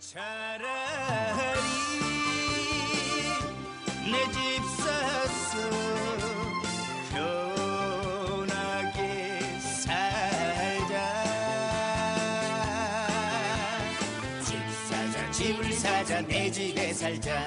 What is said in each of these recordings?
차라리 내 집 사서 편하게 살자. 집을 사자 내 집에 살자.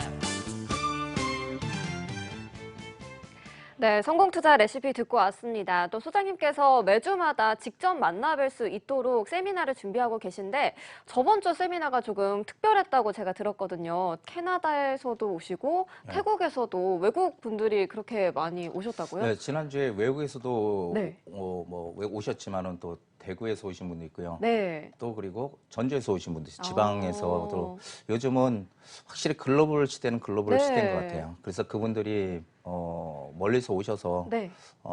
네, 성공 투자 레시피 듣고 왔습니다. 또 소장님께서 매주마다 직접 만나뵐 수 있도록 세미나를 준비하고 계신데 저번 주 세미나가 조금 특별했다고 제가 들었거든요. 캐나다에서도 오시고 네. 태국에서도 외국 분들이 그렇게 많이 오셨다고요? 네, 지난주에 외국에서도 네. 오셨지만은 또 대구에서 오신 분도 있고요. 네. 또 그리고 전주에서 오신 분도 있어요. 지방에서도 요즘은 확실히 글로벌 시대는 글로벌 네. 시대인 것 같아요. 그래서 그분들이 멀리서 오셔서 네.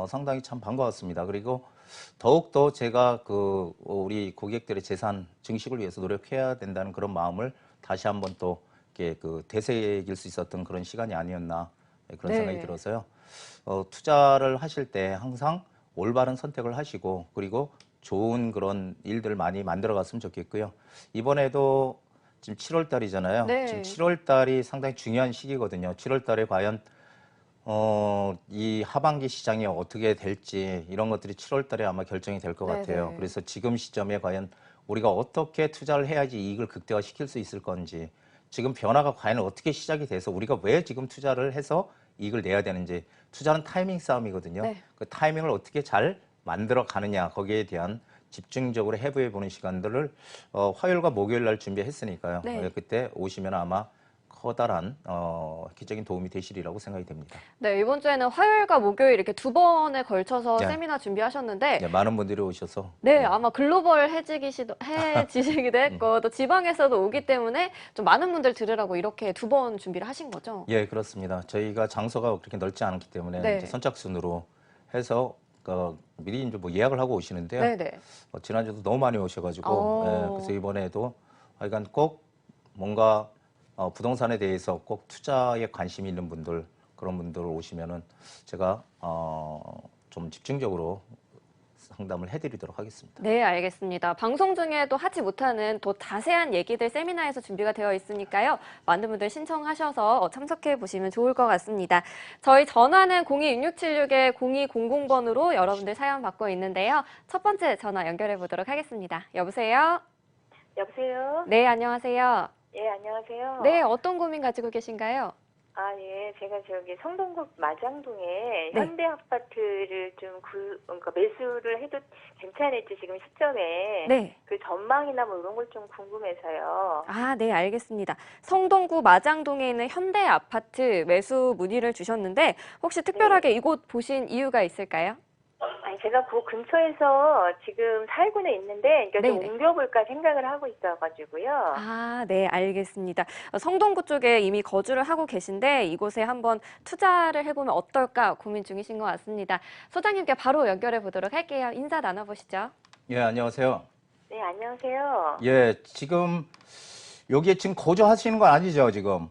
상당히 참 반가웠습니다. 그리고 더욱더 제가 우리 고객들의 재산 증식을 위해서 노력해야 된다는 그런 마음을 다시 한번 또 이렇게 되새길 수 있었던 그런 시간이 아니었나 그런 네. 생각이 들어서요. 투자를 하실 때 항상 올바른 선택을 하시고 그리고 좋은 그런 일들을 많이 만들어 갔으면 좋겠고요. 이번에도 지금 7월 달이잖아요. 네. 지금 7월 달이 상당히 중요한 시기거든요. 7월 달에 과연 이 하반기 시장이 어떻게 될지 이런 것들이 7월 달에 아마 결정이 될 것 같아요. 네네. 그래서 지금 시점에 과연 우리가 어떻게 투자를 해야지 이익을 극대화시킬 수 있을 건지, 지금 변화가 과연 어떻게 시작이 돼서 우리가 왜 지금 투자를 해서 이익을 내야 되는지, 투자는 타이밍 싸움이거든요. 네. 그 타이밍을 어떻게 잘 만들어 가느냐, 거기에 대한 집중적으로 해부해 보는 시간들을 화요일과 목요일 날 준비했으니까요. 네. 그때 오시면 아마 커다란 획기적인 도움이 되시리라고 생각이 됩니다. 네, 이번 주에는 화요일과 목요일 이렇게 두 번에 걸쳐서 네. 세미나 준비하셨는데 네, 많은 분들이 오셔서 네, 아마 글로벌 해지기도 했고 또 지방에서도 오기 때문에 좀 많은 분들 들으라고 이렇게 두 번 준비를 하신 거죠? 예, 그렇습니다. 저희가 장소가 그렇게 넓지 않기 때문에 네. 이제 선착순으로 해서 미리 이제 뭐 예약을 하고 오시는데요. 네네. 지난주도 너무 많이 오셔가지고 예, 그래서 이번에도 하여간 꼭 뭔가 부동산에 대해서 꼭 투자에 관심이 있는 분들, 그런 분들 오시면은 제가 좀 집중적으로 상담을 해드리도록 하겠습니다. 네, 알겠습니다. 방송 중에도 하지 못하는 더 자세한 얘기들 세미나에서 준비가 되어 있으니까요. 많은 분들 신청하셔서 참석해 보시면 좋을 것 같습니다. 저희 전화는 02-6676-0200번으로 여러분들 사연 받고 있는데요. 첫 번째 전화 연결해 보도록 하겠습니다. 여보세요? 여보세요? 네, 안녕하세요. 예, 안녕하세요. 네, 어떤 고민 가지고 계신가요? 예, 제가 저기 성동구 마장동에 네. 현대 아파트를 좀 그러니까 매수를 해도 괜찮을지 지금 시점에 네. 그 전망이나 뭐 이런 걸 좀 궁금해서요. 아, 네, 알겠습니다. 성동구 마장동에 있는 현대 아파트 매수 문의를 주셨는데 혹시 특별하게 이곳 보신 이유가 있을까요? 아니, 제가 그 근처에서 지금 살고는 있는데, 그러니까 좀 네네. 옮겨볼까 생각을 하고 있어가지고요. 아, 네, 알겠습니다. 성동구 쪽에 이미 거주를 하고 계신데 이곳에 한번 투자를 해보면 어떨까 고민 중이신 것 같습니다. 소장님께 바로 연결해 보도록 할게요. 인사 나눠보시죠. 예, 안녕하세요. 네, 안녕하세요. 예, 지금 여기에 지금 거주하시는 건 아니죠, 지금?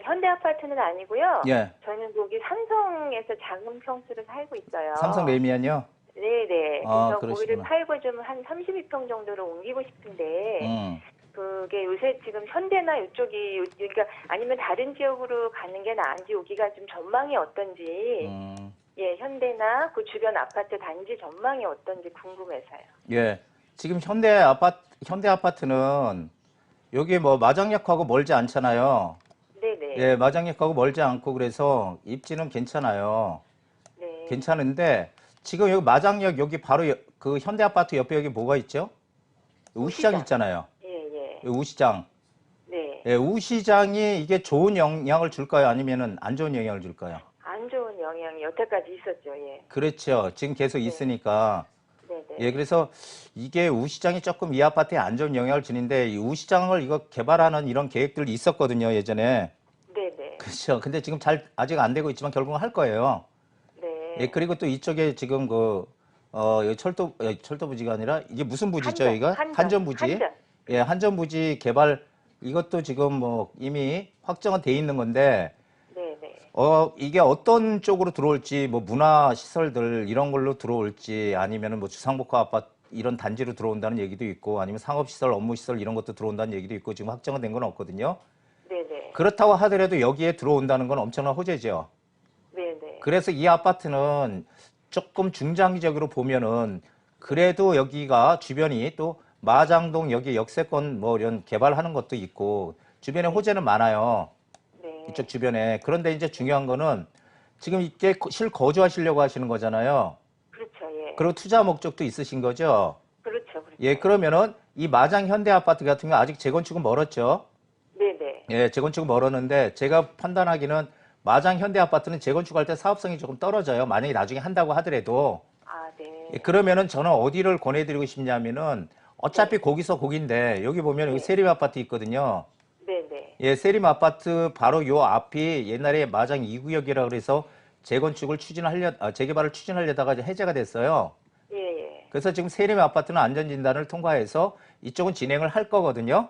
현대 아파트는 아니고요. 예. 저는 거기 삼성에서 작은 평수를 살고 있어요. 삼성 레미안요? 네네. 아, 그래서 거기를 그러시구나. 팔고 좀 한 32평 정도로 옮기고 싶은데 그게 요새 지금 현대나 이쪽이 그러니까 아니면 다른 지역으로 가는 게 나은지 여기가 좀 전망이 어떤지 예, 현대나 그 주변 아파트 단지 전망이 어떤지 궁금해서요. 예. 지금 현대 아파트는 여기 뭐 마장역하고 멀지 않잖아요. 네네. 예, 마장역하고 멀지 않고 그래서 입지는 괜찮아요. 네. 괜찮은데 지금 여기 마장역 여기 바로 그 현대 아파트 옆에 여기 뭐가 있죠? 우시장 있잖아요. 예, 예. 우시장. 네. 예, 우시장이 이게 좋은 영향을 줄까요? 아니면은 안 좋은 영향을 줄까요? 안 좋은 영향이 여태까지 있었죠. 예. 그렇죠. 지금 계속 있으니까. 네네. 예, 그래서 이게 우시장이 조금 이 아파트에 안 좋은 영향을 주는데 이 우시장을 이거 개발하는 이런 계획들이 있었거든요, 예전에. 네네. 그렇죠. 근데 지금 아직 안 되고 있지만 결국은 할 거예요. 네. 예, 그리고 또 이쪽에 지금 여기 철도 부지가 아니라 이게 무슨 부지죠, 이거? 한전 부지. 한전. 예, 한전 부지 개발 이것도 지금 뭐 이미 확정은 돼 있는 건데 네네. 이게 어떤 쪽으로 들어올지 뭐 문화 시설들 이런 걸로 들어올지 아니면은 뭐 주상복합 아파트 이런 단지로 들어온다는 얘기도 있고 아니면 상업시설, 업무시설 이런 것도 들어온다는 얘기도 있고 지금 확정은 된 건 없거든요. 네네. 그렇다고 하더라도 여기에 들어온다는 건 엄청난 호재죠. 네네. 그래서 이 아파트는 조금 중장기적으로 보면은 그래도 여기가 주변이 또 마장동 여기 역세권 뭐 이런 개발하는 것도 있고 주변에 호재는 많아요. 네. 이쪽 주변에. 그런데 이제 중요한 거는 지금 이게 실거주하시려고 하시는 거잖아요. 그렇죠. 예. 그리고 투자 목적도 있으신 거죠. 그렇죠. 그렇죠. 예, 그러면은 이 마장 현대 아파트 같은 경우 아직 재건축은 멀었죠. 네네. 예, 재건축은 멀었는데 제가 판단하기는 마장 현대 아파트는 재건축할 때 사업성이 조금 떨어져요. 만약에 나중에 한다고 하더라도. 아, 네. 예, 그러면은 저는 어디를 권해드리고 싶냐면은 어차피 거기서 거긴데 여기 보면 여기 세림 아파트 있거든요. 네네. 예, 세림 아파트 바로 요 앞이 옛날에 마장 2구역이라 그래서 재건축을 재개발을 추진하려다가 이제 해제가 됐어요. 예, 예. 그래서 지금 세림 아파트는 안전진단을 통과해서 이쪽은 진행을 할 거거든요.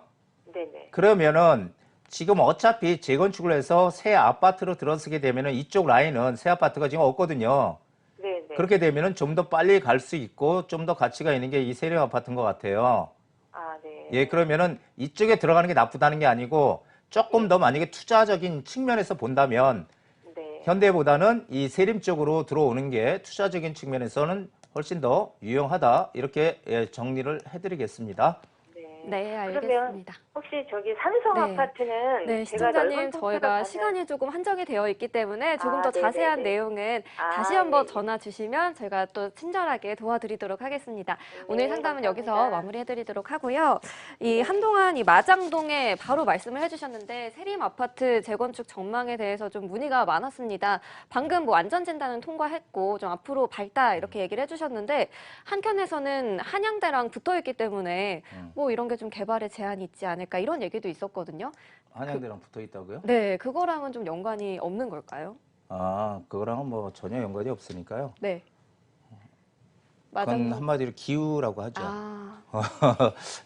네네. 그러면은 지금 어차피 재건축을 해서 새 아파트로 들어서게 되면은 이쪽 라인은 새 아파트가 지금 없거든요. 네네. 그렇게 되면은 좀 더 빨리 갈 수 있고 좀 더 가치가 있는 게 이 세림 아파트인 것 같아요. 아, 네. 예, 그러면은 이쪽에 들어가는 게 나쁘다는 게 아니고 조금 더 만약에 투자적인 측면에서 본다면 네. 현대보다는 이 세림 쪽으로 들어오는 게 투자적인 측면에서는 훨씬 더 유용하다. 이렇게 예, 정리를 해드리겠습니다. 네, 그러면 알겠습니다. 혹시 저기 삼성 네. 아파트는 네, 제가 넓은 시청자님, 통로로 저희가 가면 시간이 조금 한정이 되어 있기 때문에 조금 아, 더 자세한 네네네. 내용은 아, 다시 한번 네. 전화 주시면 저희가 또 친절하게 도와드리도록 하겠습니다. 오늘 상담은 여기서 감사합니다. 마무리해드리도록 하고요. 이 네. 한동안 이 마장동에 바로 말씀을 해주셨는데 세림 아파트 재건축 전망에 대해서 좀 문의가 많았습니다. 방금 뭐 안전진단은 통과했고 좀 앞으로 밝다 이렇게 얘기를 해주셨는데 한켠에서는 한양대랑 붙어있기 때문에 뭐 이런 게 좀 개발에 제한이 있지 않을까 이런 얘기도 있었거든요. 한양대랑 붙어 있다고요? 네, 그거랑은 좀 연관이 없는 걸까요? 아, 그거랑은 뭐 전혀 연관이 없으니까요. 네. 그건 마장 한마디로 기우라고 하죠. 아,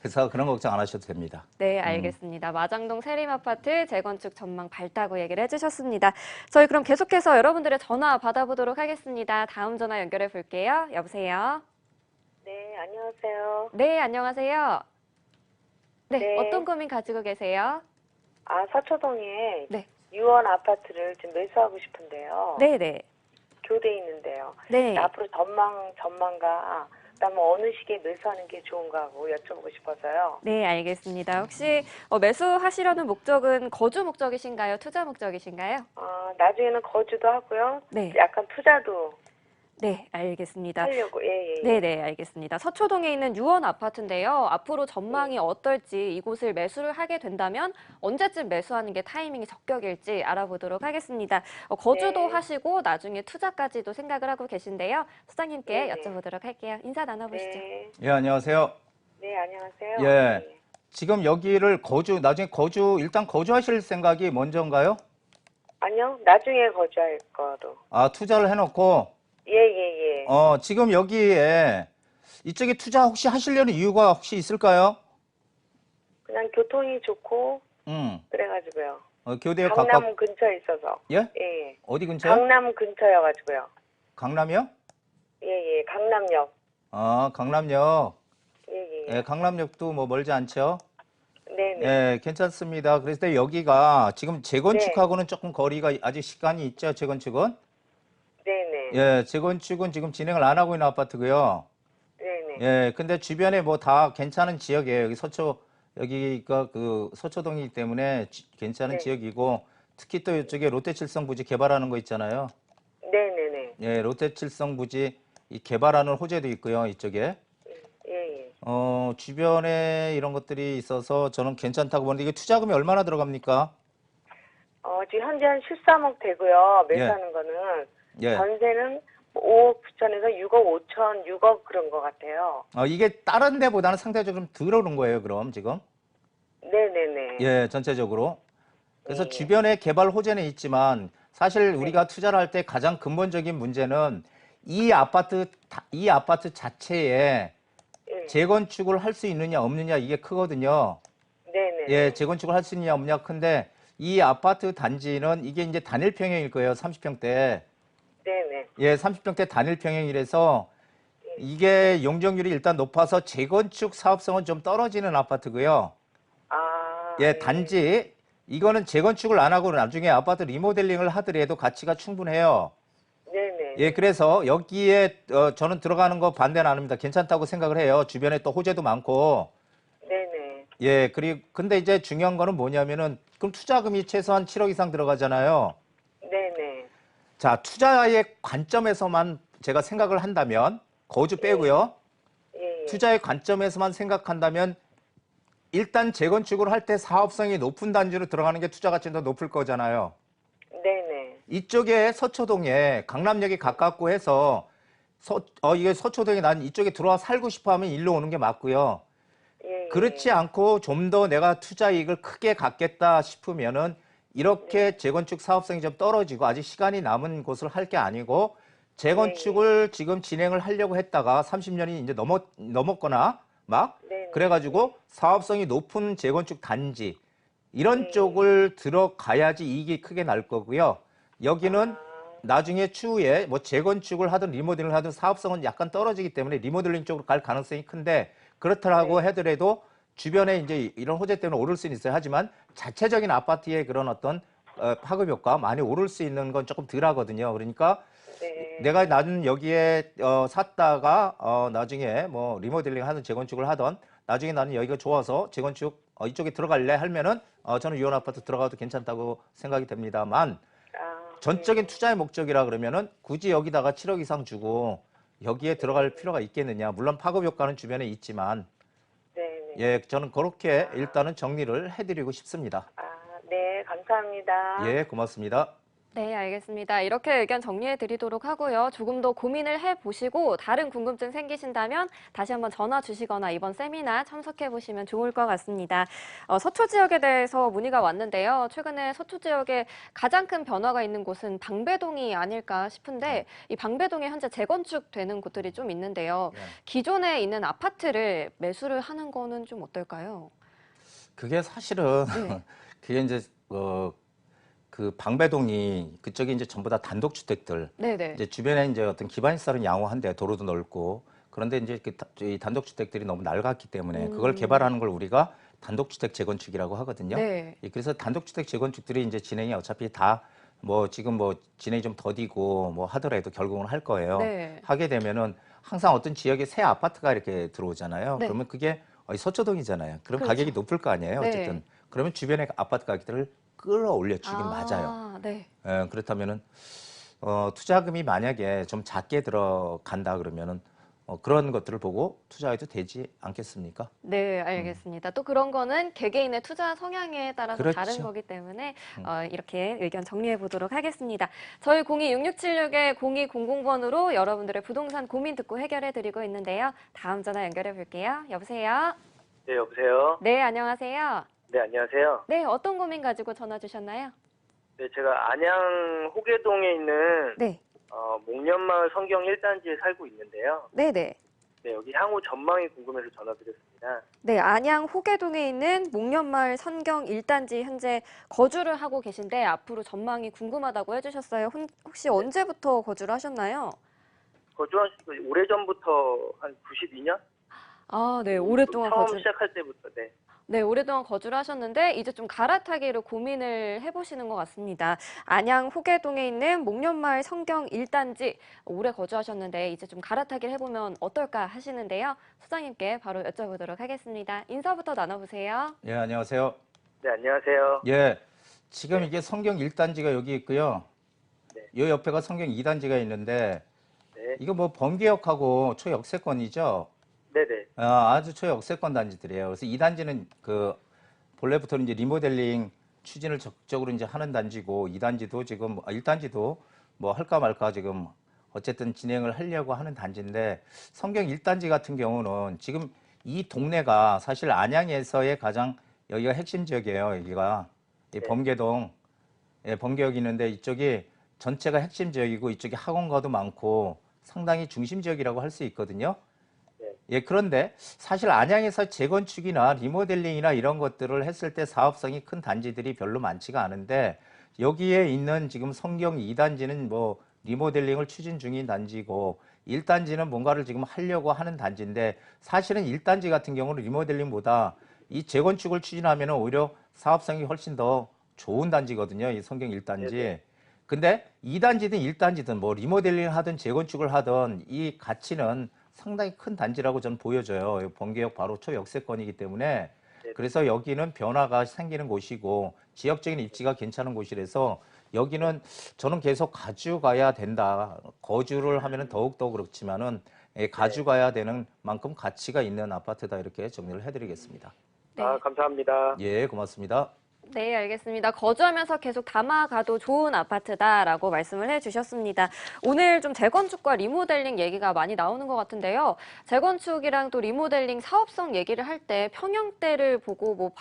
그래서 그런 걱정 안 하셔도 됩니다. 네, 알겠습니다. 마장동 세림 아파트 재건축 전망 밝다고 얘기를 해주셨습니다. 저희 그럼 계속해서 여러분들의 전화 받아보도록 하겠습니다. 다음 전화 연결해 볼게요. 여보세요. 네, 안녕하세요. 네, 안녕하세요. 네, 네. 어떤 고민 가지고 계세요? 아, 서초동에 네. 유원 아파트를 좀 매수하고 싶은데요. 네, 네. 교대에 있는데요. 네. 앞으로 전망과 그다음에 어느 시기에 매수하는 게 좋은가 하고 여쭤보고 싶어서요. 네, 알겠습니다. 혹시 매수하시려는 목적은 거주 목적이신가요? 투자 목적이신가요? 나중에는 거주도 하고요. 네. 약간 투자도 네, 알겠습니다. 하려고. 예, 예. 네네, 알겠습니다. 서초동에 있는 유원 아파트인데요. 앞으로 전망이 어떨지 이곳을 매수를 하게 된다면 언제쯤 매수하는 게 타이밍이 적격일지 알아보도록 하겠습니다. 거주도 네. 하시고 나중에 투자까지도 생각을 하고 계신데요. 소장님께 네네. 여쭤보도록 할게요. 인사 나눠보시죠. 네. 예, 안녕하세요. 네, 안녕하세요. 예. 네. 지금 여기를 나중에 일단 거주하실 생각이 먼저인가요? 아니요, 나중에 거주할 거로. 아, 투자를 해놓고, 예, 예, 예. 지금 여기에 이쪽에 투자 혹시 하시려는 이유가 혹시 있을까요? 그냥 교통이 좋고 음, 그래가지고요. 교대에 강남 근처에 있어서. 예? 예, 예. 어디 근처요? 강남 근처여가지고요. 강남이요? 예, 예. 강남역. 아, 강남역. 예, 예. 예, 강남역도 뭐 멀지 않죠? 네네. 예, 괜찮습니다. 그래서 여기가 지금 재건축하고는 조금 거리가 아직 시간이 있죠, 재건축은? 네네. 예, 재건축은 지금 진행을 안 하고 있는 아파트고요. 네네. 예, 근데 주변에 뭐 다 괜찮은 지역이에요. 여기가 그 서초동이기 때문에 괜찮은 네. 지역이고, 특히 또 이쪽에 롯데칠성 부지 개발하는 거 있잖아요. 네네네. 예, 롯데칠성 부지 이 개발하는 호재도 있고요, 이쪽에. 예, 예. 주변에 이런 것들이 있어서 저는 괜찮다고 보는데 이게 투자금이 얼마나 들어갑니까? 지금 현재 한 13억 되고요. 매수하는 거는. 예. 전세는 5억 9천에서 6억 5천, 6억 그런 것 같아요. 이게 다른 데보다는 상대적으로 좀 덜 오른 거예요, 그럼 지금? 네네네. 예, 전체적으로. 그래서 예. 주변에 개발 호재는 있지만 사실 우리가 투자를 할 때 가장 근본적인 문제는 이 아파트 자체에 예. 재건축을 할 수 있느냐 없느냐 이게 크거든요. 네네. 예, 재건축을 할 수 있느냐 없느냐 큰데 이 아파트 단지는 이게 이제 단일 평형일 거예요, 30평대. 네네. 예, 30평대 단일 평형이라서 이게 용적률이 일단 높아서 재건축 사업성은 좀 떨어지는 아파트고요. 예, 단지 이거는 재건축을 안 하고 나중에 아파트 리모델링을 하더라도 가치가 충분해요. 네네. 예, 그래서 여기에 저는 들어가는 거 반대는 안 합니다. 괜찮다고 생각을 해요. 주변에 또 호재도 많고. 네네. 예, 그리고 근데 이제 중요한 거는 뭐냐면은 그럼 투자금이 최소한 7억 이상 들어가잖아요. 네네. 자, 투자의 관점에서만 제가 생각을 한다면 거주 빼고요. 예. 투자의 관점에서만 생각한다면 일단 재건축을 할 때 사업성이 높은 단지로 들어가는 게 투자 가치는 더 높을 거잖아요. 네네. 이쪽에 서초동에 강남역이 가깝고 해서 이게 서초동에 난 이쪽에 들어와 살고 싶어 하면 일로 오는 게 맞고요. 예. 그렇지 않고 좀 더 내가 투자 이익을 크게 갖겠다 싶으면은 이렇게 재건축 사업성이 좀 떨어지고 아직 시간이 남은 곳을 할 게 아니고 재건축을 지금 진행을 하려고 했다가 30년이 이제 넘었거나 막 네네. 그래가지고 사업성이 높은 재건축 단지 이런 쪽을 들어가야지 이익이 크게 날 거고요. 여기는 나중에 추후에 뭐 재건축을 하든 리모델링을 하든 사업성은 약간 떨어지기 때문에 리모델링 쪽으로 갈 가능성이 큰데 그렇다고 하더라도 주변에 이제 이런 호재 때문에 오를 수는 있어요. 하지만 자체적인 아파트의 그런 어떤 파급 효과 많이 오를 수 있는 건 조금 덜 하거든요. 그러니까 네. 내가 나는 여기에 샀다가 나중에 뭐 리모델링 하든 재건축을 하든 나중에 나는 여기가 좋아서 재건축 이쪽에 들어갈래 하면은 저는 이원 아파트 들어가도 괜찮다고 생각이 됩니다만 전적인 투자의 목적이라 그러면은 굳이 여기다가 7억 이상 주고 여기에 들어갈 필요가 있겠느냐. 물론 파급 효과는 주변에 있지만 네네. 예, 저는 그렇게 일단은 정리를 해드리고 싶습니다. 네, 감사합니다. 예, 고맙습니다. 네, 알겠습니다. 이렇게 의견 정리해 드리도록 하고요. 조금 더 고민을 해보시고 다른 궁금증 생기신다면 다시 한번 전화 주시거나 이번 세미나 참석해 보시면 좋을 것 같습니다. 서초 지역에 대해서 문의가 왔는데요. 최근에 서초 지역에 가장 큰 변화가 있는 곳은 방배동이 아닐까 싶은데 이 방배동에 현재 재건축되는 곳들이 좀 있는데요. 기존에 있는 아파트를 매수를 하는 거는 좀 어떨까요? 그게 사실은 그게 이제 그 방배동이 그쪽이 이제 전부 다 단독주택들. 네네. 이제 주변에 이제 어떤 기반시설은 양호한데 도로도 넓고 그런데 이제 이 단독주택들이 너무 낡았기 때문에 그걸 개발하는 걸 우리가 단독주택 재건축이라고 하거든요. 네. 예, 그래서 단독주택 재건축들이 이제 진행이 어차피 다 뭐 지금 뭐 진행이 좀 더디고 뭐 하더라도 결국은 할 거예요. 네. 하게 되면은 항상 어떤 지역에 새 아파트가 이렇게 들어오잖아요. 네. 그러면 그게 서초동이잖아요. 그럼 그렇죠. 가격이 높을 거 아니에요. 네. 어쨌든. 그러면 주변의 아파트 가격들을 끌어올려 주긴 맞아요. 네. 예, 그렇다면은 투자금이 만약에 좀 작게 들어간다 그러면은 그런 것들을 보고 투자해도 되지 않겠습니까? 네, 알겠습니다. 또 그런 거는 개개인의 투자 성향에 따라서 그렇죠. 다른 거기 때문에 이렇게 의견 정리해 보도록 하겠습니다. 저희 026676-0200번으로 여러분들의 부동산 고민 듣고 해결해 드리고 있는데요. 다음 전화 연결해 볼게요. 여보세요? 네, 여보세요? 네, 안녕하세요. 네, 안녕하세요. 네, 어떤 고민 가지고 전화 주셨나요? 네, 제가 안양 호계동에 있는 네. 목련마을 성경 1단지에 살고 있는데요. 네네. 네, 여기 향후 전망이 궁금해서 전화드렸습니다. 네, 안양 호계동에 있는 목련마을 선경 1단지 현재 거주를 하고 계신데 앞으로 전망이 궁금하다고 해주셨어요. 혹시 언제부터 거주를 하셨나요? 거주한 오래전부터 한 92년? 네, 오랫동안 처음 시작할 때부터, 네. 네, 오랫동안 거주를 하셨는데 이제 좀 갈아타기로 고민을 해보시는 것 같습니다. 안양 호계동에 있는 목련마을 성경 1단지 오래 거주하셨는데 이제 좀 갈아타기를 해보면 어떨까 하시는데요. 소장님께 바로 여쭤보도록 하겠습니다. 인사부터 나눠보세요. 예, 안녕하세요. 네, 안녕하세요. 예, 지금 이게 성경 1단지가 여기 있고요. 네. 요 옆에가 성경 2단지가 있는데 네. 이거 뭐 범계역하고 초역세권이죠. 네네. 아주 초역세권 단지들이에요. 그래서 2단지는 그 본래부터는 이제 리모델링 추진을 적극적으로 이제 하는 단지고 2단지도 지금 1단지도 뭐 할까 말까 지금 어쨌든 진행을 하려고 하는 단지인데 성경 1단지 같은 경우는 지금 이 동네가 사실 안양에서의 가장 여기가 핵심 지역이에요. 여기가 이 범계동, 예, 범계역이 있는데 이쪽이 전체가 핵심 지역이고 이쪽이 학원가도 많고 상당히 중심 지역이라고 할 수 있거든요. 예, 그런데 사실 안양에서 재건축이나 리모델링이나 이런 것들을 했을 때 사업성이 큰 단지들이 별로 많지가 않은데 여기에 있는 지금 성경 2단지는 뭐 리모델링을 추진 중인 단지고 1단지는 뭔가를 지금 하려고 하는 단지인데 사실은 1단지 같은 경우는 리모델링보다 이 재건축을 추진하면 오히려 사업성이 훨씬 더 좋은 단지거든요. 이 성경 1단지. 네네. 근데 2단지든 1단지든 뭐 리모델링 하든 재건축을 하든 이 가치는 상당히 큰 단지라고 저는 보여져요. 번개역 바로 초역세권이기 때문에 그래서 여기는 변화가 생기는 곳이고 지역적인 입지가 괜찮은 곳이라서 여기는 저는 계속 가져가야 된다. 거주를 하면은 더욱더 그렇지만은 가져가야 되는 만큼 가치가 있는 아파트다 이렇게 정리를 해드리겠습니다. 네. 감사합니다. 예, 고맙습니다. 네, 알겠습니다. 거주하면서 계속 담아가도 좋은 아파트다라고 말씀을 해주셨습니다. 오늘 좀 재건축과 리모델링 얘기가 많이 나오는 것 같은데요. 재건축이랑 또 리모델링 사업성 얘기를 할 때 평형대를 보고 뭐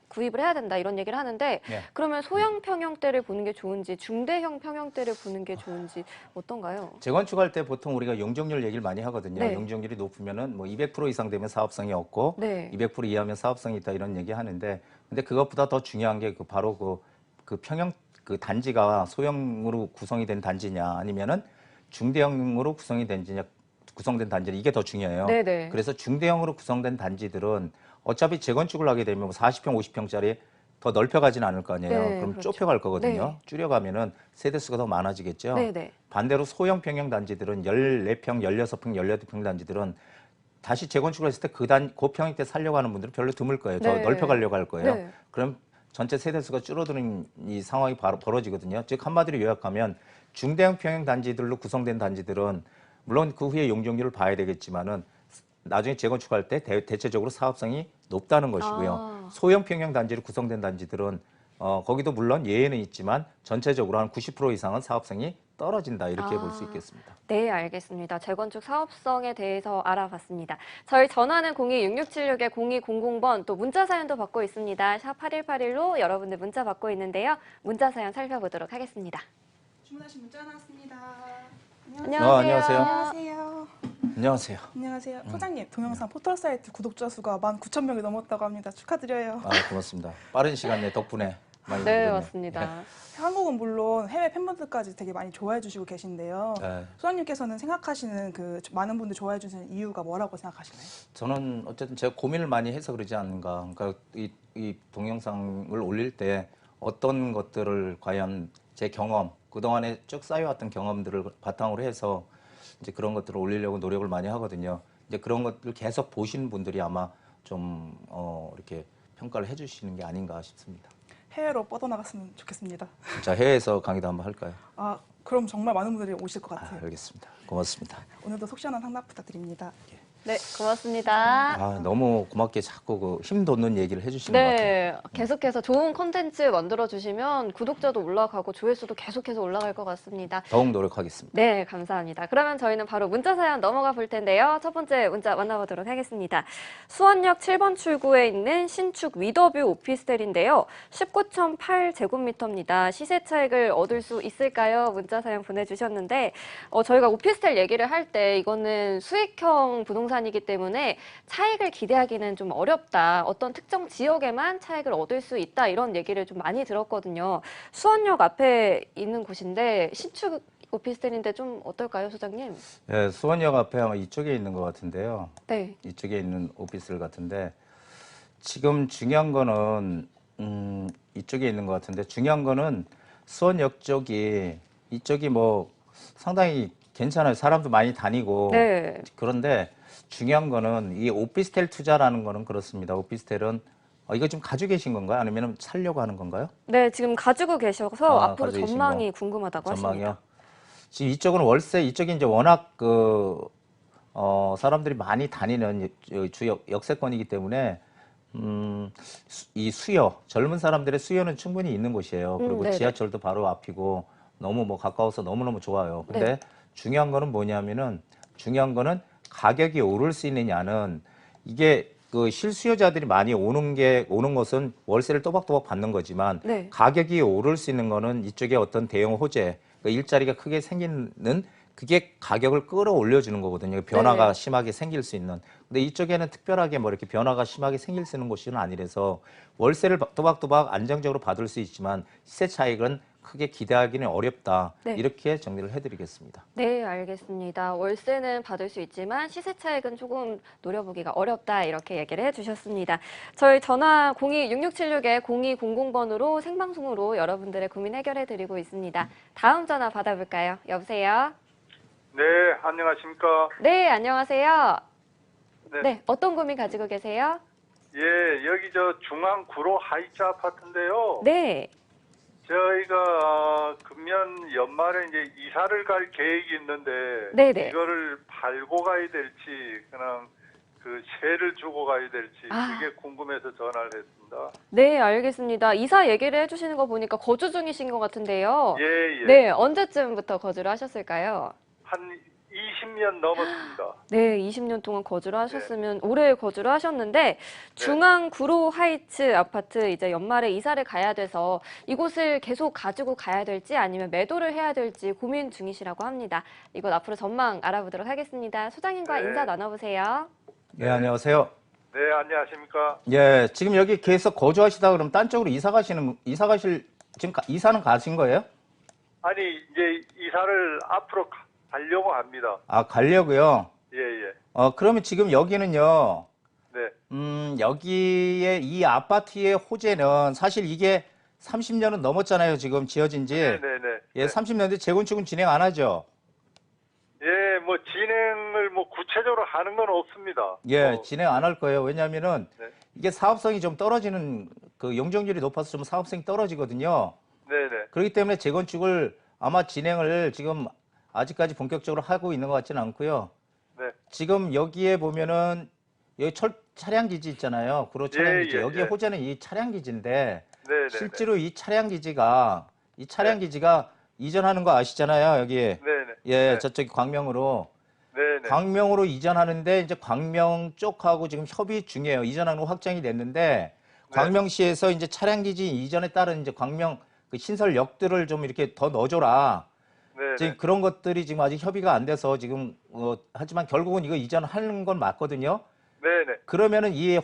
구입을 해야 된다 이런 얘기를 하는데 네. 그러면 소형 평형대를 보는 게 좋은지 중대형 평형대를 보는 게 좋은지 어떤가요? 재건축할 때 보통 우리가 용적률 얘기를 많이 하거든요. 네. 용적률이 높으면은 뭐 200% 이상 되면 사업성이 없고 네. 200% 이하면 사업성이 있다 이런 얘기 하는데 근데 그것보다 더 중요한 게 바로 그 평형 그 단지가 소형으로 구성이 된 단지냐 아니면은 중대형으로 구성된 단지냐 이게 더 중요해요. 네네. 그래서 중대형으로 구성된 단지들은 어차피 재건축을 하게 되면 뭐 40평, 50평짜리 더 넓혀가지는 않을 거 아니에요. 네, 그럼 그렇죠. 좁혀갈 거거든요. 네. 줄여가면은 세대수가 더 많아지겠죠. 네네. 반대로 소형 평형 단지들은 14평, 16평, 18평 단지들은 다시 재건축을 했을 때 그 평형대 살려고 하는 분들은 별로 드물 거예요. 더 네. 넓혀가려고 할 거예요. 네. 그럼 전체 세대수가 줄어드는 이 상황이 바로 벌어지거든요. 즉 한마디로 요약하면 중대형 평형 단지들로 구성된 단지들은 물론 그 후에 용적률을 봐야 되겠지만은 나중에 재건축할 때 대체적으로 사업성이 높다는 것이고요. 소형 평형 단지로 구성된 단지들은 거기도 물론 예외는 있지만 전체적으로 한 90% 이상은 사업성이 떨어진다 이렇게 볼 수 있겠습니다. 네, 알겠습니다. 재건축 사업성에 대해서 알아봤습니다. 저희 전화는 026676-0200번 또 문자 사연도 받고 있습니다. 샵 8181로 여러분들 문자 받고 있는데요. 문자 사연 살펴보도록 하겠습니다. 주문하신 문자 나왔습니다. 안녕하세요. 안녕하세요. 안녕하세요. 안녕하세요. 안녕하세요. 소장님, 동영상 포털 사이트 구독자 수가 19,000명이 넘었다고 합니다. 축하드려요. 고맙습니다. 빠른 시간 내 덕분에 많이 네, 늘었네요. 맞습니다. 한국은 물론 해외 팬분들까지 되게 많이 좋아해 주시고 계신데요. 네. 소장님께서는 생각하시는 그 많은 분들 좋아해 주시는 이유가 뭐라고 생각하시나요? 저는 어쨌든 제가 고민을 많이 해서 그러지 않는가. 그러니까 이 동영상을 올릴 때 어떤 것들을 과연 제 경험, 그동안에 쭉 쌓여왔던 경험들을 바탕으로 해서 이제 그런 것들을 올리려고 노력을 많이 하거든요. 이제 그런 것들을 계속 보시는 분들이 아마 좀 이렇게 평가를 해주시는 게 아닌가 싶습니다. 해외로 뻗어나갔으면 좋겠습니다. 자, 해외에서 강의도 한번 할까요? 그럼 정말 많은 분들이 오실 것 같아요. 알겠습니다. 고맙습니다. 오늘도 속 시원한 상담 부탁드립니다. 네, 고맙습니다. 너무 고맙게 자꾸 그 힘 돋는 얘기를 해주시는 것 같아요. 네, 계속해서 좋은 콘텐츠 만들어주시면 구독자도 올라가고 조회수도 계속해서 올라갈 것 같습니다. 더욱 노력하겠습니다. 네, 감사합니다. 그러면 저희는 바로 문자 사연 넘어가 볼 텐데요. 첫 번째 문자 만나보도록 하겠습니다. 수원역 7번 출구에 있는 신축 위더뷰 오피스텔인데요. 19.8제곱미터입니다. 시세 차익을 얻을 수 있을까요? 문자 사연 보내주셨는데 저희가 오피스텔 얘기를 할 때 이거는 수익형 부동산이기 때문에 차익을 기대하기는 좀 어렵다. 어떤 특정 지역에만 차익을 얻을 수 있다. 이런 얘기를 좀 많이 들었거든요. 수원역 앞에 있는 곳인데 신축 오피스텔인데 좀 어떨까요, 소장님? 네, 수원역 앞에 아마 이쪽에 있는 것 같은데요. 네. 이쪽에 있는 오피스텔 같은데 지금 중요한 거는 이쪽에 있는 것 같은데 중요한 거는 수원역 이쪽이 뭐 상당히 괜찮아요. 사람도 많이 다니고 네. 그런데 중요한 거는 이 오피스텔 투자라는 거는 그렇습니다. 오피스텔은 이거 좀 가지고 계신 건가요? 아니면 살려고 하는 건가요? 네, 지금 가지고 계셔서 앞으로 가지고 계신 전망이 궁금하다고 전망이요. 하십니다. 지금 이쪽은 월세, 이쪽이 이제 워낙 사람들이 많이 다니는 주 역세권이기 때문에 이 젊은 사람들의 수요는 충분히 있는 곳이에요. 그리고 네네. 지하철도 바로 앞이고 너무 뭐 가까워서 너무너무 좋아요. 근데 네. 중요한 거는 가격이 오를 수 있느냐는 이게 그 실수요자들이 많이 오는 것은 월세를 또박또박 받는 거지만 네. 가격이 오를 수 있는 거는 이쪽에 어떤 대형 호재, 일자리가 크게 생기는 그게 가격을 끌어올려주는 거거든요. 변화가 네. 심하게 생길 수 있는. 근데 이쪽에는 특별하게 뭐 이렇게 변화가 심하게 생길 수 있는 곳은 아니라서 월세를 또박또박 안정적으로 받을 수 있지만 시세 차익은 크게 기대하기는 어렵다. 네. 이렇게 정리를 해드리겠습니다. 네, 알겠습니다. 월세는 받을 수 있지만 시세 차익은 조금 노려보기가 어렵다 이렇게 얘기를 해주셨습니다. 저희 전화 02-6676-0200번으로 생방송으로 여러분들의 고민 해결해드리고 있습니다. 다음 전화 받아볼까요? 여보세요? 네, 안녕하십니까. 네, 안녕하세요. 네. 네, 어떤 고민 가지고 계세요? 예, 여기 저 중앙 구로 하이츠 아파트인데요. 네. 저희가 금년 연말에 이제 이사를 갈 계획이 있는데 네네. 이거를 팔고 가야 될지 그냥 그 세를 주고 가야 될지 그게 궁금해서 전화를 했습니다. 네, 알겠습니다. 이사 얘기를 해주시는 거 보니까 거주 중이신 것 같은데요. 예, 예. 네, 언제쯤부터 거주를 하셨을까요? 한 20년 넘었습니다. 네, 20년 동안 거주를 하셨으면 올해 거주를 하셨는데 중앙 구로 하이츠 아파트 이제 연말에 이사를 가야 돼서 이곳을 계속 가지고 가야 될지 아니면 매도를 해야 될지 고민 중이시라고 합니다. 이건 앞으로 전망 알아보도록 하겠습니다. 소장님과 네. 인사 나눠보세요. 예, 안녕하세요. 네, 안녕하십니까. 예, 지금 여기 계속 거주하시다 그러면 딴 쪽으로 이사 가실 지금 이사는 가신 거예요? 아니, 이제 이사를 앞으로 가려고 합니다. 아, 가려고요. 예, 예. 그러면 지금 여기는요. 네. 여기에 이 아파트의 호재는 사실 이게 30년은 넘었잖아요. 지금 지어진 지. 네, 네, 네. 예, 30년대 재건축은 진행 안 하죠. 예, 뭐 진행을 뭐 구체적으로 하는 건 없습니다. 예, 진행 안 할 거예요. 왜냐하면은 네. 이게 사업성이 좀 떨어지는 그 용적률이 높아서 좀 사업성이 떨어지거든요. 네, 네. 그렇기 때문에 재건축을 아마 진행을 지금 아직까지 본격적으로 하고 있는 것 같지는 않고요. 네. 지금 여기에 보면은 여기 차량 기지 있잖아요. 구로 차량 기지. 예, 여기에 예. 호재는 이 차량 기지인데 네, 네. 실제로 이 차량 기지가 이전하는 거 아시잖아요. 여기. 네, 네. 예, 네. 저쪽이 광명으로. 네, 네. 광명으로 이전하는데 이제 광명 쪽하고 지금 협의 중이에요. 이전하는 거 확정이 됐는데 광명시에서 이제 차량 기지 이전에 따른 이제 광명 그 신설역들을 좀 이렇게 더 넣어줘라. 네, 지금 네. 그런 것들이 지금 아직 협의가 안 돼서 지금 하지만 결국은 이거 이전하는 건 맞거든요. 네, 네. 그러면은 이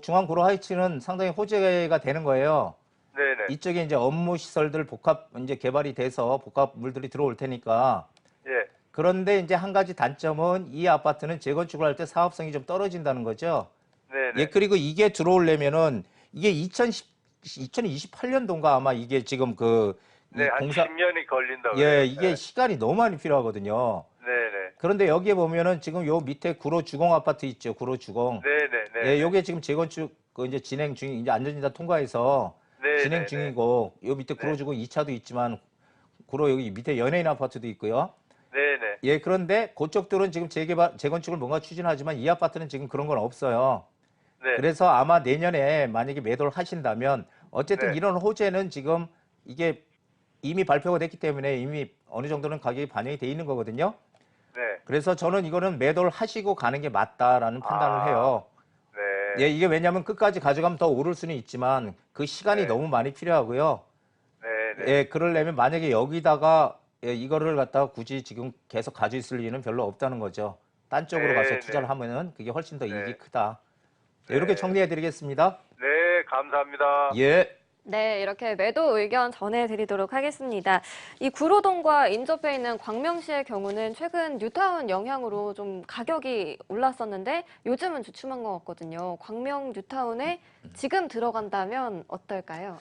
중앙 구로 하이츠는 상당히 호재가 되는 거예요. 네, 네. 이쪽에 이제 업무 시설들 복합 이제 개발이 돼서 복합물들이 들어올 테니까. 예. 그런데 이제 한 가지 단점은 이 아파트는 재건축을 할 때 사업성이 좀 떨어진다는 거죠. 네, 네. 예, 그리고 이게 들어오려면은 이게 2028년도인가 아마 이게 지금 네, 한 10년이 걸린다고. 예, 이게 네. 시간이 너무 많이 필요하거든요. 네, 네. 그런데 여기에 보면은 지금 요 밑에 구로 주공 아파트 있죠. 구로 주공. 네, 네, 네. 예, 요게 지금 재건축 이제 진행 중, 이제 안전진단 통과해서 네, 진행 네, 중이고, 요 밑에 구로 네. 주공 2차도 있지만, 구로 여기 밑에 연예인 아파트도 있고요. 네, 네. 예, 그런데 그쪽들은 지금 재건축을 뭔가 추진하지만 이 아파트는 지금 그런 건 없어요. 네. 그래서 아마 내년에 만약에 매도를 하신다면 어쨌든 네. 이런 호재는 지금 이게 이미 발표가 됐기 때문에 이미 어느 정도는 가격이 반영이 돼 있는 거거든요. 네. 그래서 저는 이거는 매도를 하시고 가는 게 맞다라는 판단을 해요. 네. 예, 이게 왜냐하면 끝까지 가져가면 더 오를 수는 있지만 그 시간이 네. 너무 많이 필요하고요. 네, 네. 예, 그러려면 만약에 여기다가 이거를 갖다가 굳이 지금 계속 가지고 있을 이유는 별로 없다는 거죠. 딴 쪽으로 네, 가서 네. 투자를 하면은 그게 훨씬 더 네. 이익이 크다. 네. 이렇게 정리해 드리겠습니다. 네, 감사합니다. 예. 네, 이렇게 매도 의견 전해드리도록 하겠습니다. 이 구로동과 인접해 있는 광명시의 경우는 최근 뉴타운 영향으로 좀 가격이 올랐었는데 요즘은 주춤한 것 같거든요. 광명 뉴타운에 지금 들어간다면 어떨까요?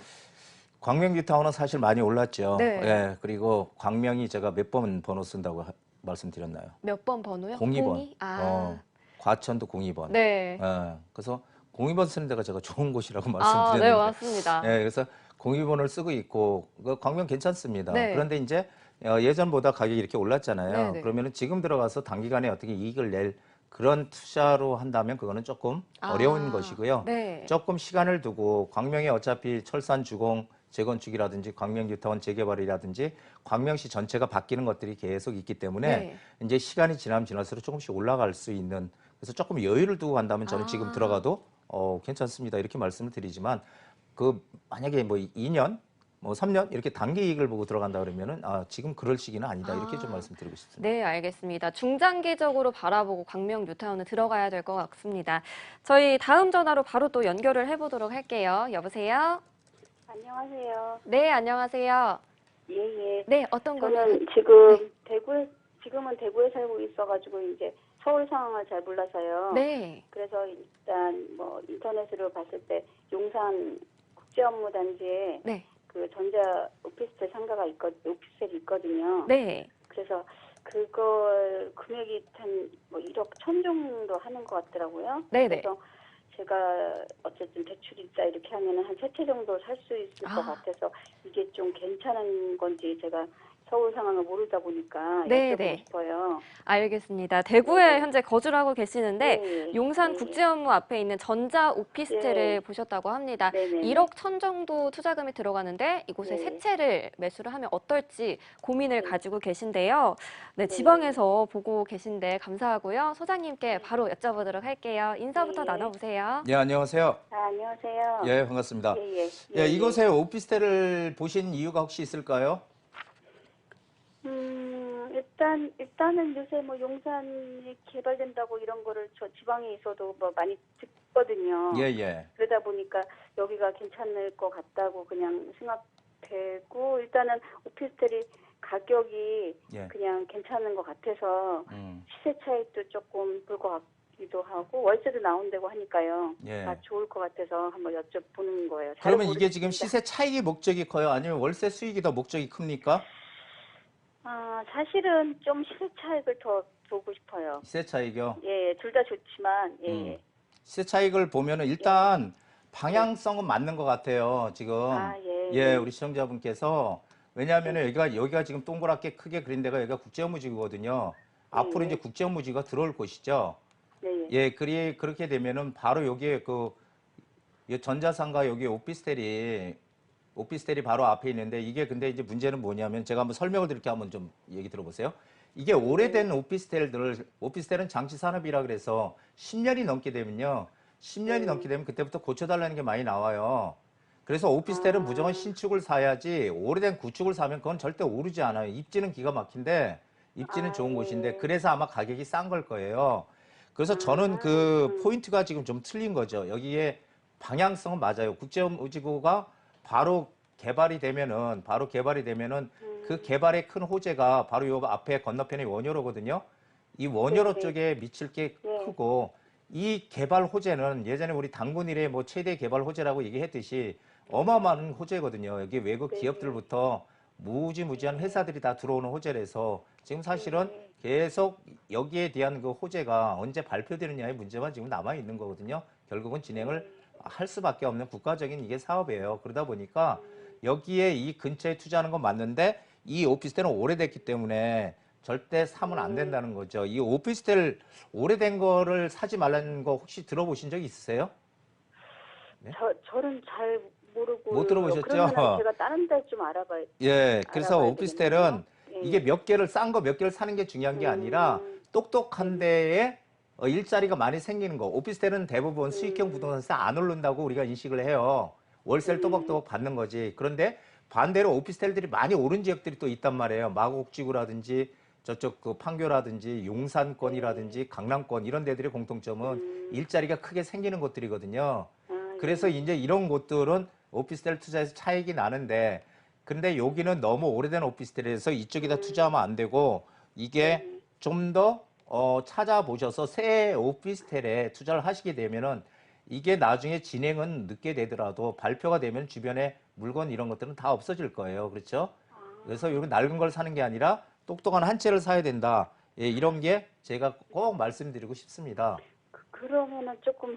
광명 뉴타운은 사실 많이 올랐죠. 네. 예, 그리고 광명이 제가 몇 번 번호 쓴다고 말씀드렸나요? 몇 번 번호요? 02번. 아, 과천도 02번. 네. 예, 그래서 02번 쓰는 데가 제가 좋은 곳이라고 아, 말씀드렸는데. 네, 맞습니다. 예, 그래서 02번을 쓰고 있고 광명 괜찮습니다. 네. 그런데 이제 예전보다 가격이 이렇게 올랐잖아요. 네, 네. 그러면은 지금 들어가서 단기간에 어떻게 이익을 낼 그런 투자로 한다면 그거는 조금 어려운 것이고요. 네. 조금 시간을 두고 광명에 어차피 철산 주공 재건축이라든지 광명 뉴타운 재개발이라든지 광명시 전체가 바뀌는 것들이 계속 있기 때문에 네. 이제 시간이 지나면 지날수록 조금씩 올라갈 수 있는, 그래서 조금 여유를 두고 간다면 저는 지금 들어가도 괜찮습니다. 이렇게 말씀을 드리지만 만약에 뭐 2년 뭐 3년 이렇게 단기 이익을 보고 들어간다 그러면은 지금 그럴 시기는 아니다. 이렇게 좀 말씀드리고 싶습니다. 네, 알겠습니다. 중장기적으로 바라보고 광명 뉴타운에 들어가야 될 것 같습니다. 저희 다음 전화로 바로 또 연결을 해보도록 할게요. 여보세요? 안녕하세요. 네, 안녕하세요. 예, 예. 네, 어떤 저는 고민? 지금 지금은 대구에 살고 있어가지고 이제 서울 상황을 잘 몰라서요. 네. 그래서 일단 뭐 인터넷으로 봤을 때 용산 국제업무단지에 네. 그 전자 오피스텔 상가가 오피스텔이 있거든요. 네. 그래서 그걸 금액이 한 뭐 1억 1천 정도 하는 것 같더라고요. 네네. 그래서 제가 어쨌든 대출이자 이렇게 하면은 한 3채 정도 살 수 있을 것 같아서 이게 좀 괜찮은 건지 제가 서울 상황을 모르다 보니까 네네. 여쭤보고 싶어요. 알겠습니다. 대구에 현재 거주를 하고 계시는데 네. 용산 네. 국제업무 앞에 있는 전자 오피스텔을 네. 보셨다고 합니다. 네네. 1억 1천 정도 투자금이 들어가는데 이곳에 네. 세 채를 매수를 하면 어떨지 고민을 네. 가지고 계신데요. 네, 지방에서 보고 계신데 감사하고요. 소장님께 바로 여쭤보도록 할게요. 인사부터 네. 나눠보세요. 예, 안녕하세요. 안녕하세요. 예, 반갑습니다. 예, 예. 예, 이곳에 오피스텔을 보신 이유가 혹시 있을까요? 일단은 요새 뭐 용산이 개발된다고 이런 거를 저 지방에 있어도 뭐 많이 듣거든요. 예, 예. 그러다 보니까 여기가 괜찮을 것 같다고 그냥 생각되고 일단은 오피스텔이 가격이 예. 그냥 괜찮은 것 같아서 시세 차익도 조금 볼 것 같기도 하고 월세도 나온다고 하니까요. 예. 아, 좋을 것 같아서 한번 여쭤보는 거예요. 잘 그러면 이게 지금 모르겠습니다. 시세 차익이 목적이 커요? 아니면 월세 수익이 더 목적이 큽니까? 사실은 좀 시세 차익을 더 보고 싶어요. 시세 차익이요? 예, 둘 다 좋지만, 예. 음. 시세 차익을 보면은 일단 방향성은 맞는 것 같아요. 지금. 예, 우리 시청자분께서. 왜냐하면 여기가 지금 동그랗게 크게 그린 데가 여기가 국제업무지구거든요. 앞으로 이제 국제업무지구가 들어올 곳이죠. 네. 예, 그렇게 되면은 바로 여기에 이 전자상가 여기 오피스텔이 바로 앞에 있는데 이게 근데 이제 문제는 뭐냐면 제가 한번 설명을 드릴게요. 한번 좀 얘기 들어보세요. 이게 오래된 오피스텔은 장치산업이라 그래서 10년이 넘게 되면요. 10년이 넘게 되면 그때부터 고쳐달라는 게 많이 나와요. 그래서 오피스텔은 무조건 신축을 사야지 오래된 구축을 사면 그건 절대 오르지 않아요. 입지는 기가 막힌데 입지는 좋은 곳인데 그래서 아마 가격이 싼 걸 거예요. 그래서 저는 그 포인트가 지금 좀 틀린 거죠. 여기에 방향성은 맞아요. 국제업무지구가 바로 개발이 되면은 그 개발의 큰 호재가 바로 요 앞에 건너편의 원효로거든요. 이 원효로 쪽에 미칠 게 크고 이 개발 호재는 예전에 우리 당군 이래 뭐 최대 개발 호재라고 얘기했듯이 어마어마한 호재거든요. 여기 외국 기업들부터 무지무지한 회사들이 다 들어오는 호재라서 지금 사실은 계속 여기에 대한 그 호재가 언제 발표되느냐의 문제만 지금 남아 있는 거거든요. 결국은 진행을 할 수밖에 없는 국가적인 이게 사업이에요. 그러다 보니까 여기에 이 근처에 투자하는 건 맞는데 이 오피스텔은 오래됐기 때문에 절대 사면 안 된다는 거죠. 이 오피스텔 오래된 거를 사지 말라는 거 혹시 들어보신 적 있으세요? 네? 저는 잘 모르고. 못 들어보셨죠? 그러면 제가 다른 데 좀 알아봐야. 예, 그래서 알아봐야 오피스텔은 되겠네요. 이게 몇 개를 싼 거 몇 개를 사는 게 중요한 게 아니라 똑똑한 데에 일자리가 많이 생기는 거. 오피스텔은 대부분 수익형 부동산세 안 오른다고 우리가 인식을 해요. 월세를 또박또박 받는 거지. 그런데 반대로 오피스텔들이 많이 오른 지역들이 또 있단 말이에요. 마곡지구라든지 저쪽 그 판교라든지 용산권이라든지 강남권 이런 데들의 공통점은 일자리가 크게 생기는 곳들이거든요. 그래서 이제 이런 곳들은 오피스텔 투자에서 차익이 나는데 근데 여기는 너무 오래된 오피스텔에서 이쪽에다 투자하면 안 되고 이게 좀 더 찾아보셔서 새 오피스텔에 투자를 하시게 되면은 이게 나중에 진행은 늦게 되더라도 발표가 되면 주변에 물건 이런 것들은 다 없어질 거예요. 그렇죠? 그래서 이런 낡은 걸 사는 게 아니라 똑똑한 한 채를 사야 된다. 예, 이런 게 제가 꼭 말씀드리고 싶습니다. 그러면은 조금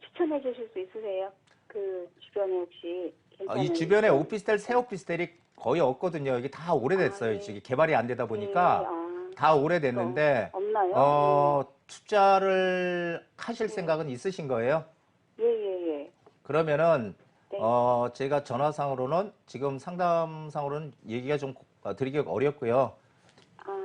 추천해 주실 수 있으세요? 그 주변에 혹시 괜찮은 이 주변에 오피스텔, 새 오피스텔이 거의 없거든요. 이게 다 오래됐어요. 이게 개발이 안 되다 보니까 다 오래됐는데 없나요? 투자를 하실 생각은 있으신 거예요? 예. 그러면은 네. 제가 전화상으로는 지금 상담상으로는 얘기가 좀 드리기가 어렵고요.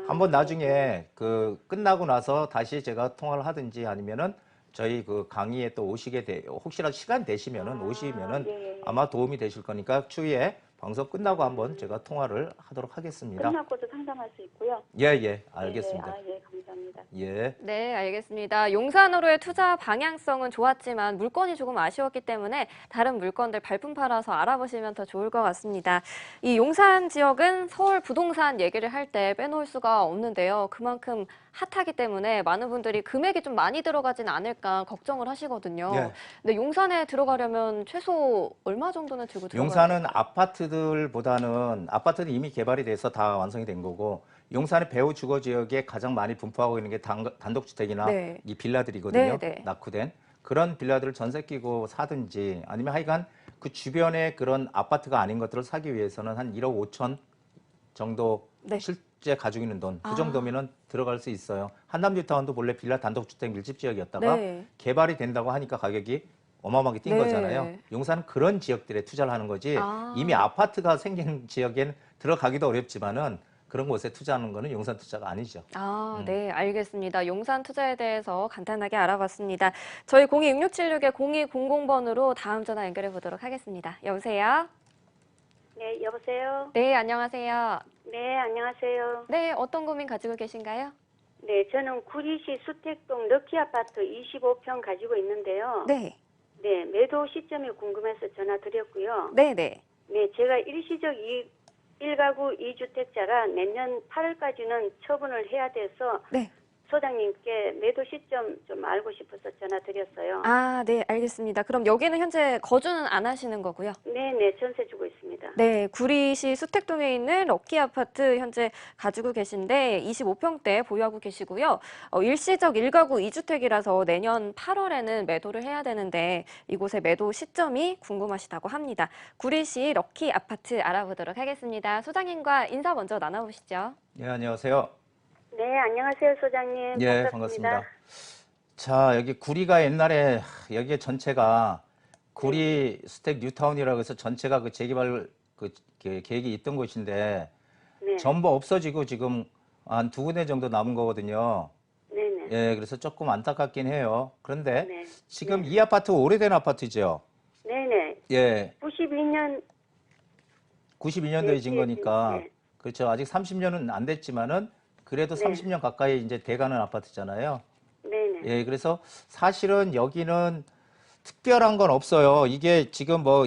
한번 나중에 그 끝나고 나서 다시 제가 통화를 하든지 아니면은 저희 그 강의에 또 혹시라도 시간 되시면은 오시면은 아마 도움이 되실 거니까 추후에 방송 끝나고 한번 제가 통화를 하도록 하겠습니다. 끝나고도 상담할 수 있고요. 예, 알겠습니다. 감사합니다. 감사합니다. 예. 네, 알겠습니다. 용산으로의 투자 방향성은 좋았지만 물건이 조금 아쉬웠기 때문에 다른 물건들 발품 팔아서 알아보시면 더 좋을 것 같습니다. 이 용산 지역은 서울 부동산 얘기를 할 때 빼놓을 수가 없는데요. 그만큼 핫하기 때문에 많은 분들이 금액이 좀 많이 들어가진 않을까 걱정을 하시거든요. 예. 근데 용산에 들어가려면 최소 얼마 정도는 들고 들어가야 용산은 될까요? 아파트들보다는 아파트는 이미 개발이 돼서 다 완성이 된 거고 용산의 배후 주거 지역에 가장 많이 분포하고 있는 게 단독주택이나 네. 이 빌라들이거든요. 네, 네. 낙후된 그런 빌라들을 전세 끼고 사든지 아니면 하여간 그 주변에 그런 아파트가 아닌 것들을 사기 위해서는 한 1억 5천 정도 네. 실제 가지고 있는 돈, 그 아. 정도면은 들어갈 수 있어요. 한남뉴타운도 본래 빌라 단독주택 밀집 지역이었다가 네. 개발이 된다고 하니까 가격이 어마어마하게 뛴 네. 거잖아요. 용산은 그런 지역들에 투자를 하는 거지 아. 이미 아파트가 생긴 지역엔 들어가기도 어렵지만은 그런 곳에 투자하는 거는 용산 투자가 아니죠. 네, 알겠습니다. 용산 투자에 대해서 간단하게 알아봤습니다. 저희 0266-0200번으로 다음 전화 연결해 보도록 하겠습니다. 여보세요? 네, 여보세요? 네, 안녕하세요. 네, 안녕하세요. 네, 어떤 고민 가지고 계신가요? 네, 저는 구리시 수택동 럭키 아파트 25평 가지고 있는데요. 네, 네, 매도 시점이 궁금해서 전화드렸고요. 네, 네. 네, 제가 일시적 1가구 2주택자라 내년 8월까지는 처분을 해야 돼서 네. 소장님께 매도 시점 좀 알고 싶어서 전화드렸어요. 아, 네, 알겠습니다. 그럼 여기는 현재 거주는 안 하시는 거고요? 네, 네, 전세 주고 있습니다. 네, 구리시 수택동에 있는 럭키 아파트 현재 가지고 계신데 25평대 보유하고 계시고요. 일시적 1가구 2주택이라서 내년 8월에는 매도를 해야 되는데 이곳의 매도 시점이 궁금하시다고 합니다. 구리시 럭키 아파트 알아보도록 하겠습니다. 소장님과 인사 먼저 나눠보시죠. 예, 안녕하세요. 네, 안녕하세요, 소장님. 예, 반갑습니다. 자, 여기 구리가 옛날에 여기 전체가 구리 스택 뉴타운이라고 해서 전체가 그 재개발 그 계획이 있던 곳인데 네. 전부 없어지고 지금 한 2군데 정도 남은 거거든요. 네네. 예, 그래서 조금 안타깝긴 해요. 그런데 네. 지금 이 아파트 오래된 아파트죠. 네네. 예, 92년. 92년도에 진 거니까 네. 그렇죠. 아직 30년은 안 됐지만은 그래도 네. 30년 가까이 이제 돼가는 아파트잖아요. 네네. 예, 그래서 사실은 여기는 특별한 건 없어요. 이게 지금 뭐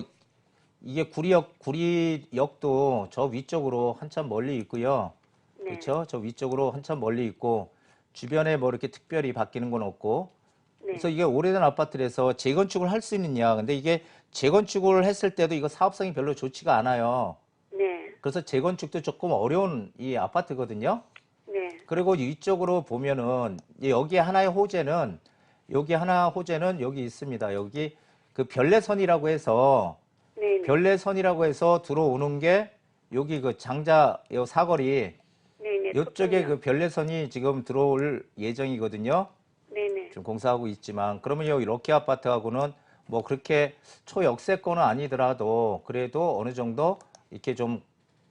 이게 구리역도 저 위쪽으로 한참 멀리 있고요. 네. 그렇죠? 저 위쪽으로 한참 멀리 있고 주변에 뭐 이렇게 특별히 바뀌는 건 없고. 네. 그래서 이게 오래된 아파트라서 재건축을 할 수 있느냐. 근데 이게 재건축을 했을 때도 이거 사업성이 별로 좋지가 않아요. 네. 그래서 재건축도 조금 어려운 이 아파트거든요. 네. 그리고 위쪽으로 보면은 여기 하나의 호재는 여기 있습니다. 여기 그 별내선이라고 해서 네네. 별내선이라고 해서 들어오는 게 여기 그 장자 요 사거리 네네. 이쪽에 그 별내선이 지금 들어올 예정이거든요. 네네. 지금 공사하고 있지만 그러면 여기 럭키 아파트하고는 뭐 그렇게 초역세권은 아니더라도 그래도 어느 정도 이렇게 좀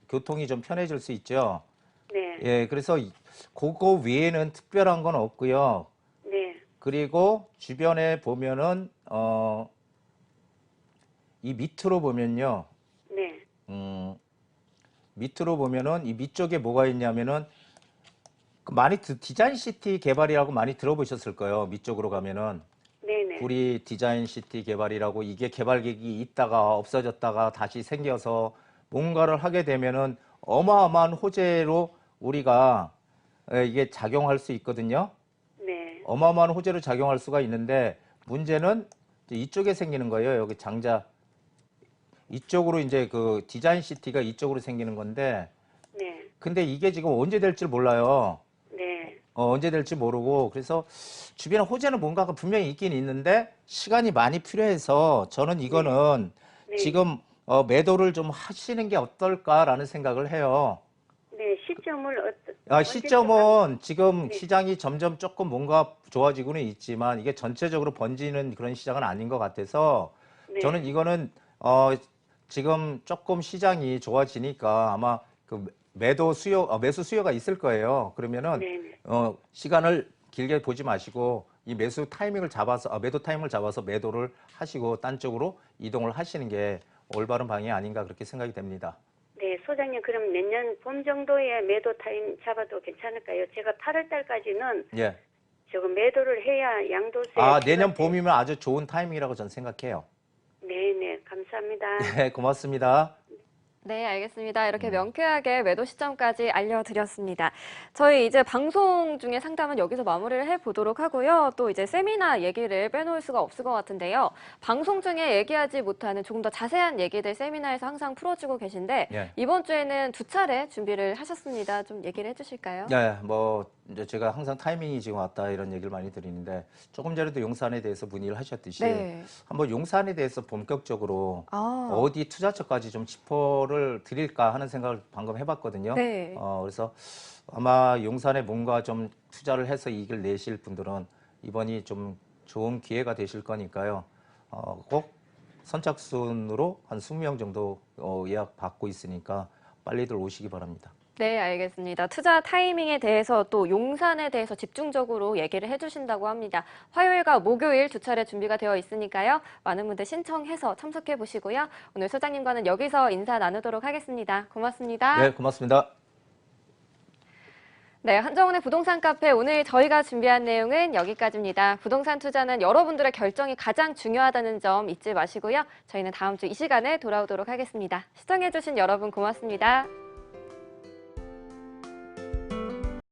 교통이 좀 편해질 수 있죠. 네. 예, 그래서 그거 외에는 특별한 건 없고요. 네. 그리고 주변에 보면은 이 밑으로 보면요. 네. 밑으로 보면은 이 밑쪽에 뭐가 있냐면은 많이 디자인 시티 개발이라고 많이 들어보셨을 거예요. 밑쪽으로 가면은 네네. 구리 디자인 시티 개발이라고 이게 개발 계획이 있다가 없어졌다가 다시 생겨서 뭔가를 하게 되면은 어마어마한 호재로 우리가 이게 작용할 수 있거든요. 네. 어마어마한 호재로 작용할 수가 있는데 문제는 이쪽에 생기는 거예요. 여기 장자 이쪽으로 이제 그 디자인 시티가 이쪽으로 생기는 건데 네. 근데 이게 지금 언제 될지 몰라요. 네. 언제 될지 모르고 그래서 주변에 호재는 뭔가가 분명히 있긴 있는데 시간이 많이 필요해서 저는 이거는 네. 지금 매도를 좀 하시는 게 어떨까라는 생각을 해요. 네. 시점을 시점은 지금 네. 시장이 점점 조금 뭔가 좋아지고는 있지만 이게 전체적으로 번지는 그런 시장은 아닌 것 같아서 네. 저는 이거는 지금 조금 시장이 좋아지니까 아마 그 매수 수요가 있을 거예요. 그러면은 네네. 시간을 길게 보지 마시고 이 매수 타이밍을 잡아서 매도 타이밍을 잡아서 매도를 하시고 딴 쪽으로 이동을 하시는 게 올바른 방향이 아닌가 그렇게 생각이 됩니다. 네. 소장님 그럼 내년 봄 정도에 매도 타임 잡아도 괜찮을까요? 제가 8월 달까지는 예. 조금 매도를 해야 양도세. 내년 봄이면 아주 좋은 타이밍이라고 저는 생각해요. 네네, 감사합니다. 네, 고맙습니다. 네, 알겠습니다. 이렇게 명쾌하게 매도 시점까지 알려드렸습니다. 저희 이제 방송 중에 상담은 여기서 마무리를 해보도록 하고요. 또 이제 세미나 얘기를 빼놓을 수가 없을 것 같은데요. 방송 중에 얘기하지 못하는 조금 더 자세한 얘기들 세미나에서 항상 풀어주고 계신데 예. 이번 주에는 2차례 준비를 하셨습니다. 좀 얘기를 해주실까요? 네, 뭐 이제 제가 항상 타이밍이 지금 왔다 이런 얘기를 많이 드리는데 조금 전에도 용산에 대해서 문의를 하셨듯이 네. 한번 용산에 대해서 본격적으로 아. 어디 투자처까지 좀 짚어를 드릴까 하는 생각을 방금 해봤거든요. 네. 그래서 아마 용산에 뭔가 좀 투자를 해서 이익을 내실 분들은 이번이 좀 좋은 기회가 되실 거니까요. 꼭 선착순으로 한 20명 정도 예약 받고 있으니까 빨리들 오시기 바랍니다. 네, 알겠습니다. 투자 타이밍에 대해서 또 용산에 대해서 집중적으로 얘기를 해주신다고 합니다. 화요일과 목요일 2차례 준비가 되어 있으니까요. 많은 분들 신청해서 참석해 보시고요. 오늘 소장님과는 여기서 인사 나누도록 하겠습니다. 고맙습니다. 네, 고맙습니다. 네, 한정훈의 부동산 카페 오늘 저희가 준비한 내용은 여기까지입니다. 부동산 투자는 여러분들의 결정이 가장 중요하다는 점 잊지 마시고요. 저희는 다음 주 이 시간에 돌아오도록 하겠습니다. 시청해주신 여러분 고맙습니다.